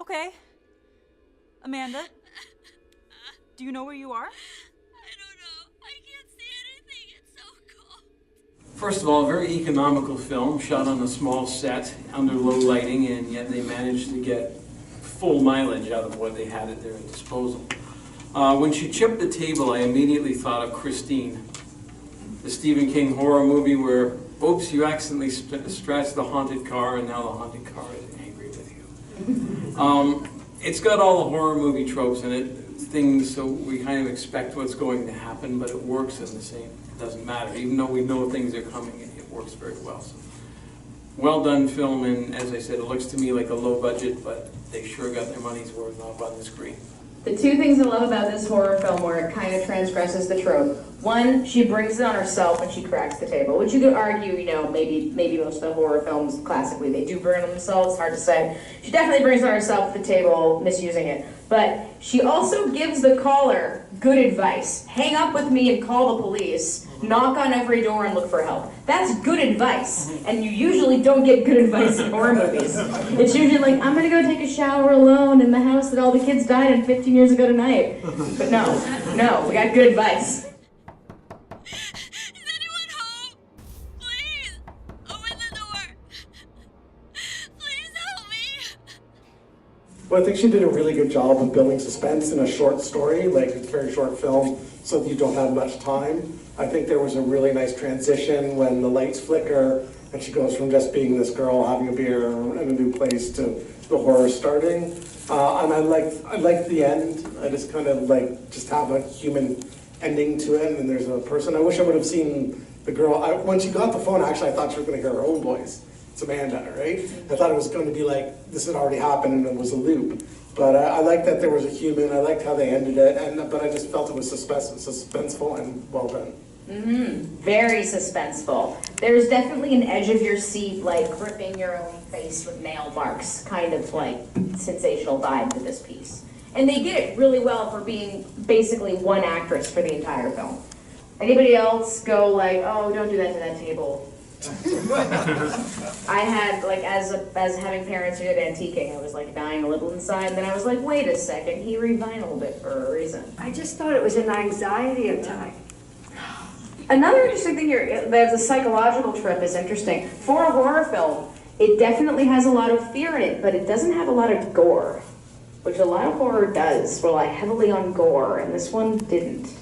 Okay. Amanda, do you know where you are? I don't know. I can't see anything. It's so cold. First of all, a very economical film, shot on a small set, under low lighting, and yet they managed to get full mileage out of what they had at their disposal. When she chipped the table, I immediately thought of Christine, the Stephen King horror movie where, oops, you accidentally scratched the haunted car, and now the haunted car is angry with you. It's got all the horror movie tropes in it, things so we kind of expect what's going to happen, but it works in the same. It doesn't matter, even though we know things are coming, it works very well. So, well done film, and as I said, it looks to me like a low budget, but they sure got their money's worth off on the screen. The two things I love about this horror film where it kind of transgresses the trope. One, she brings it on herself when she cracks the table, which you could argue, maybe most of the horror films classically, they do burn on themselves, hard to say. She definitely brings it on herself at the table, misusing it. But she also gives the caller good advice. Hang up with me and call the police. Knock on every door and look for help. That's good advice. And you usually don't get good advice in horror movies. It's usually like, I'm gonna go take a shower alone in the house that all the kids died in 15 years ago tonight. But no, we got good advice. Is anyone home? Please, open the door. Please help me. Well, I think she did a really good job of building suspense in a short story, like a very short film, so that you don't have much time. I think there was a really nice transition when the lights flicker and she goes from just being this girl having a beer in a new place to the horror starting. And I liked the end. I just kind of just have a human ending to it, and there's a person. I wish I would have seen the girl. When she got the phone, actually, I thought she was going to hear her own voice. It's Amanda, right? I thought it was going to be like, this had already happened and it was a loop. But I liked that there was a human. I liked how they ended it, but I just felt it was suspenseful and well done. Very suspenseful. There's definitely an edge of your seat, gripping your own face with nail marks, kind of sensational vibe to this piece. And they did it really well for being basically one actress for the entire film. Anybody else go oh, don't do that to that table? I had, as having parents who did antiquing, I was dying a little inside, and then I was like, wait a second, he revinyled it for a reason. I just thought it was an anxiety attack. Another interesting thing here, the psychological trip is interesting. For a horror film, it definitely has a lot of fear in it, but it doesn't have a lot of gore, which a lot of horror does, rely heavily on gore, and this one didn't.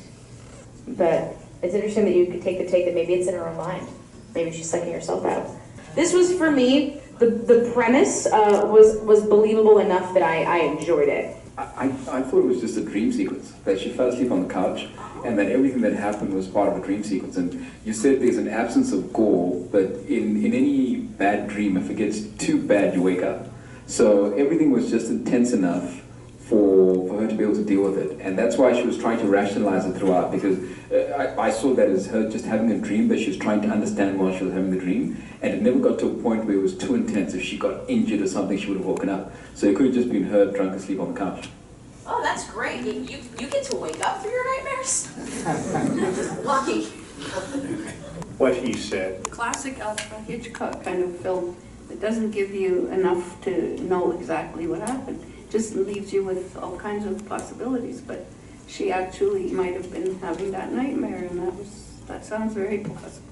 But it's interesting that you could take the take that maybe it's in her own mind. Maybe she's psyching herself out. This was, for me, the premise was believable enough that I enjoyed it. I thought it was just a dream sequence, that she fell asleep on the couch and that everything that happened was part of a dream sequence. And you said there's an absence of gore, but in any bad dream, if it gets too bad, you wake up. So everything was just intense enough for her to be able to deal with it. And that's why she was trying to rationalize it throughout, because I saw that as her just having a dream, but she was trying to understand why she was having the dream. And it never got to a point where it was too intense. If she got injured or something, she would have woken up. So it could have just been her drunk asleep on the couch. Oh, that's great. You get to wake up through your nightmares? Lucky. What he said. Classic Alfred Hitchcock kind of film. It doesn't give you enough to know exactly what happened. It just leaves you with all kinds of possibilities. But she actually might have been having that nightmare, and that sounds very plausible.